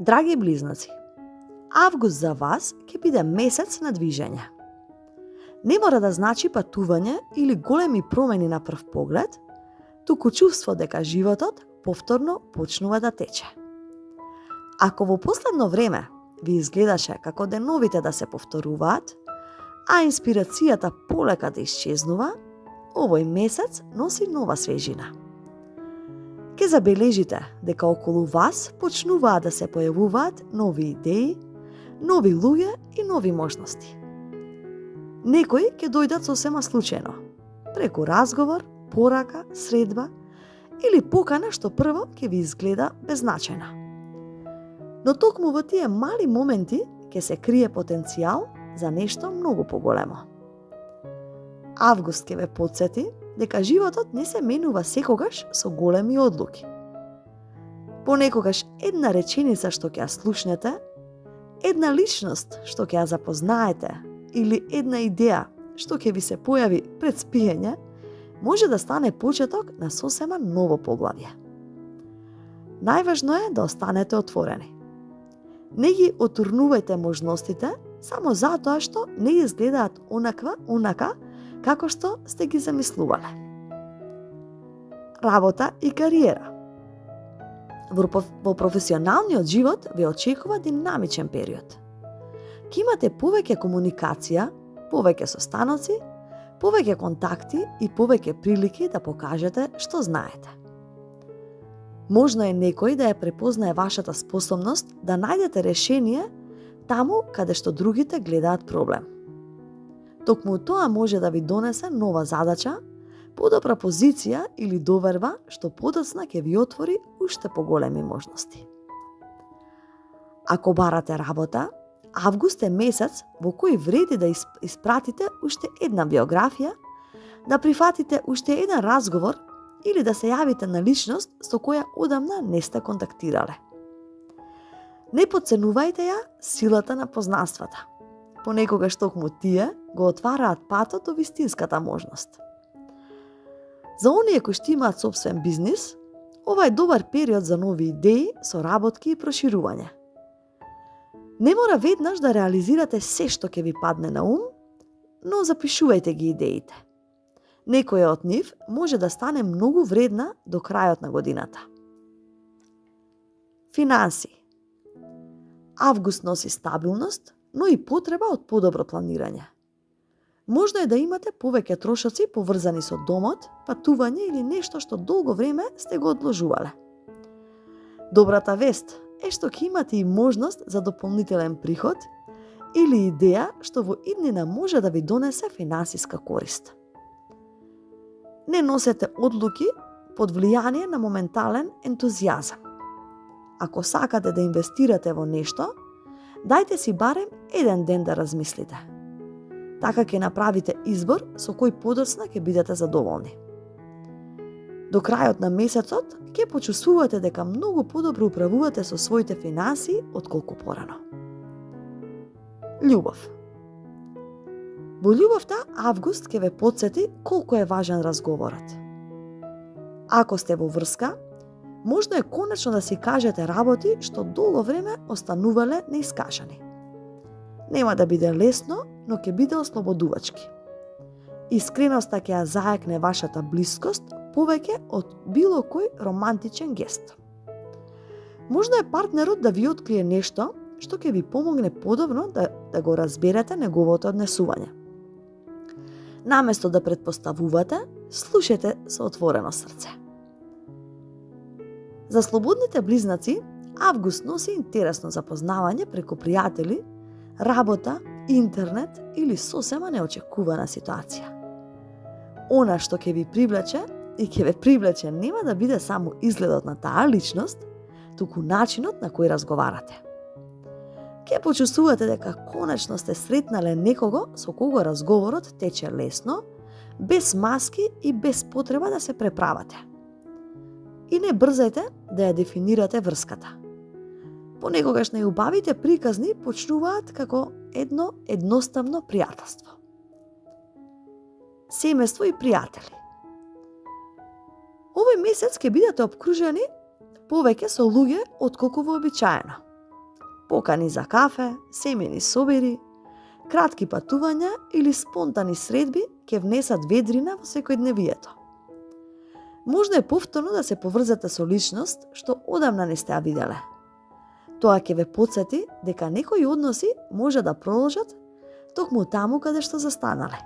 Драги близнаци, август за вас ќе биде месец на движење. Не мора да значи патување или големи промени на прв поглед, туку чувство дека животот повторно почнува да тече. Ако во последно време ви изгледаше како деновите да се повторуваат, а инспирацијата полека да исчезнува, овој месец носи нова свежина. Ке забележите дека околу вас почнуваат да се појавуваат нови идеи, нови луѓе и нови можности. Некои ќе дојдат сосема случајно, преку разговор, порака, средба или покана што прво ќе ви изгледа беззначајна. Но токму во тие мали моменти ќе се крие потенцијал за нешто многу поголемо. Август ќе ве потсети дека животот не се менува секогаш со големи одлуки. Понекогаш една реченица што ќе ја слушнете, една личност што ќе ја запознаете или една идеја што ќе ви се појави пред спиење, може да стане почеток на сосема ново поглавје. Најважно е да останете отворени. Не ги отурнувајте можностите само затоа што не изгледаат онака како што сте ги замислувале. Работа и кариера. Во професионалниот живот ве очекува динамичен период. Ке имате повеќе комуникација, повеќе состаноци, повеќе контакти и повеќе прилики да покажете што знаете. Можно е некој да ја препознае вашата способност да најдете решение таму каде што другите гледаат проблем. Токму тоа може да ви донесе нова задача, подобра позиција или доверба што подоцна ќе ви отвори уште поголеми можности. Ако барате работа, август е месец во кој вреди да испратите уште една биографија, да прифатите уште еден разговор или да се јавите на личност со која одамна не сте контактирале. Не потценувајте ја силата на познанствата. Понекогаш токму тие го отвараат патот до вистинската можност. За оние кои што имаат сопствен бизнис, ова е добар период за нови идеи, соработки и проширување. Не мора веднаш да реализирате се што ќе ви падне на ум, но запишувајте ги идеите. Некоја од нив може да стане многу вредна до крајот на годината. Финанси. Август носи стабилност, но и потреба од подобро планирање. Можно е да имате повеќе трошоци поврзани со домот, патување или нешто што долго време сте го одложувале. Добрата вест е што ќе имате и можност за дополнителен приход или идеја што во иднина може да ви донесе финансиска корист. Не носете одлуки под влијание на моментален ентузијазам. Ако сакате да инвестирате во нешто, дајте си барем еден ден да размислите. Така ќе направите избор со кој подоцна ќе бидете задоволни. До крајот на месецот ќе почувствувате дека многу подобро управувате со своите финанси отколку порано. Љубов. Во љубовта август ќе ве потсети колку е важен разговорот. Ако сте во врска, можно е конечно да си кажете работи што долго време останувале неискажани. Нема да биде лесно, но ќе биде ослободувачки. Искреноста ќе ја заекне вашата блискост повеќе од било кој романтичен гест. Можно е партнерот да ви открие нешто што ќе ви помогне подобно да го разберете неговото однесување. Наместо да претпоставувате, слушајте со отворено срце. За слободните близнаци, август носи интересно запознавање преку пријатели, работа, интернет или сосема неочекувана ситуација. Она што ќе ви привлече и ќе ве привлече нема да биде само изгледот на таа личност, туку начинот на кој разговарате. Ќе почувствувате дека конечно сте сретнале некого со кого разговорот тече лесно, без маски и без потреба да се преправате. И не брзајте да ја дефинирате врската. Понекогаш најубавите приказни почнуваат како едно едноставно пријателство. Семејство и пријатели. Овој месец ќе бидете обкружени повеќе со луѓе отколку вообичаено. покани за кафе, семени собери, кратки патувања или спонтани средби ќе внесат ведрина во секојдневието. Можно е повторно да се поврзате со личност што одамна не сте ја виделе. Тоа ќе ве потсети дека некои односи може да продолжат токму таму каде што застанале.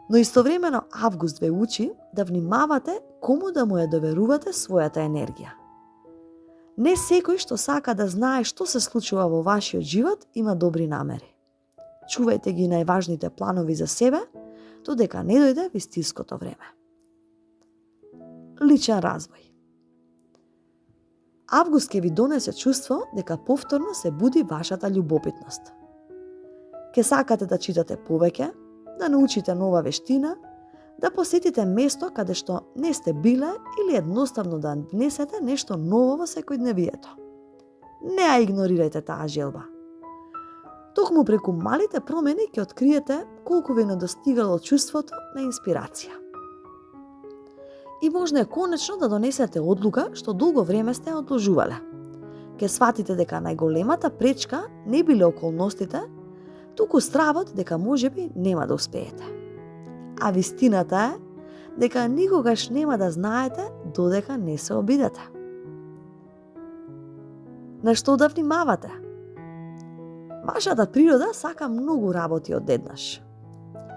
Но истовремено Август ве учи да внимавате кому да му ја доверувате својата енергија. Не секој што сака да знае што се случува во вашиот живот има добри намери. Чувајте ги најважните планови за себе, додека не дојде вистинското време. Личен развој. Август ќе ви донесе чувство дека повторно се буди вашата љубопитност. Ке сакате да читате повеќе, да научите нова вештина, да посетите место каде што не сте биле или едноставно да внесете нешто ново во секојдневието. Не ја игнорирајте таа желба. Токму преку малите промени ќе откриете колку ви недостигало чувството на инспирација. И можно е конечно да донесете одлука што долго време сте одложувале. Ке сватите дека најголемата пречка не биле околностите, туку стравот дека можеби нема да успеете. А вистината е дека никогаш нема да знаете додека не се обидете. На што да внимавате? Вашата природа сака многу работи одеднаш.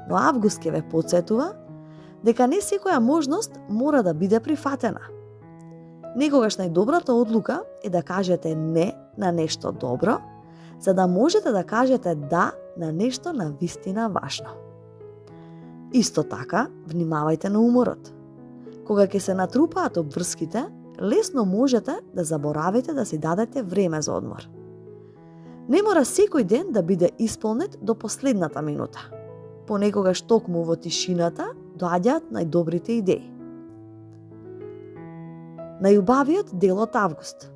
Но Август ќе ве потсетува дека не секоја можност мора да биде прифатена. Некогаш најдобрата одлука е да кажете не на нешто добро, за да можете да кажете да на нешто на вистина важно. Исто така, внимавајте на уморот. Кога ќе се натрупаат обврските, лесно можете да заборавите да си дадете време за одмор. Не мора секој ден да биде исполнет до последната минута. Понекогаш токму во тишината доаѓаат најдобрите идеи. Најубавиот дел од Август.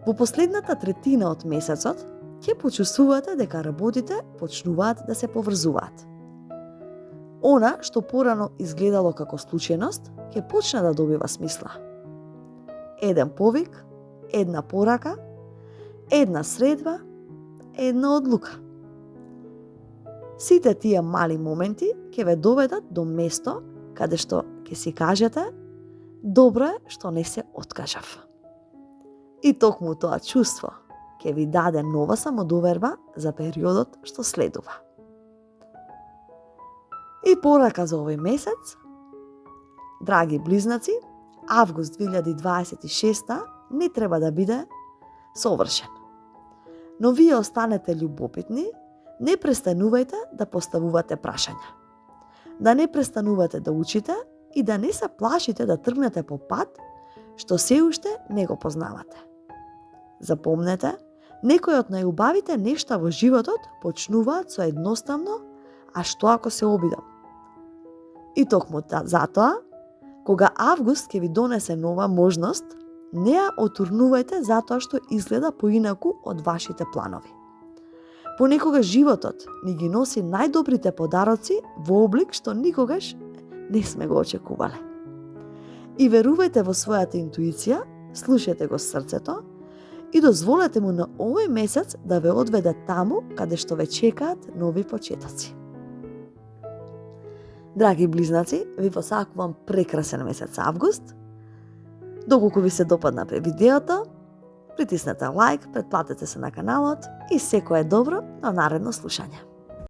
Во последната третина од месецот ќе почувствувате дека работите почнуваат да се поврзуваат. Она што порано изгледало како случајност, ќе почне да добива смисла. Еден повик, една порака, една средба, една одлука. Сите тие мали моменти ќе ве доведат до место каде што ќе си кажете добро е што не се откажав. И токму тоа чувство ќе ви даде нова самодоверба за периодот што следува. И порака за овој месец, драги близнаци, август 2026 не треба да биде совршен. Но вие останете љубопитни, не престанувајте да поставувате прашања. Да не престанувате да учите и да не се плашите да тргнете по пат што се уште не го познавате. Запомнете, некои од најубавите нешта во животот почнуваат со едноставно а што ако се обидам? И токму затоа, кога август ќе ви донесе нова можност, не ја отурнувајте затоа што изгледа поинаку од вашите планови. Понекогаш животот ни ги носи најдобрите подароци во облик што никогаш не сме го очекувале. И верувајте во својата интуиција, слушајте го срцето и дозволете му на овој месец да ве одведе таму каде што ве чекаат нови почетоци. Драги близнаци, ви посакувам прекрасен месец август. Доколку ви се допадна видеото, притиснете лайк, претплатете се на каналот и секое добро на наредно слушање.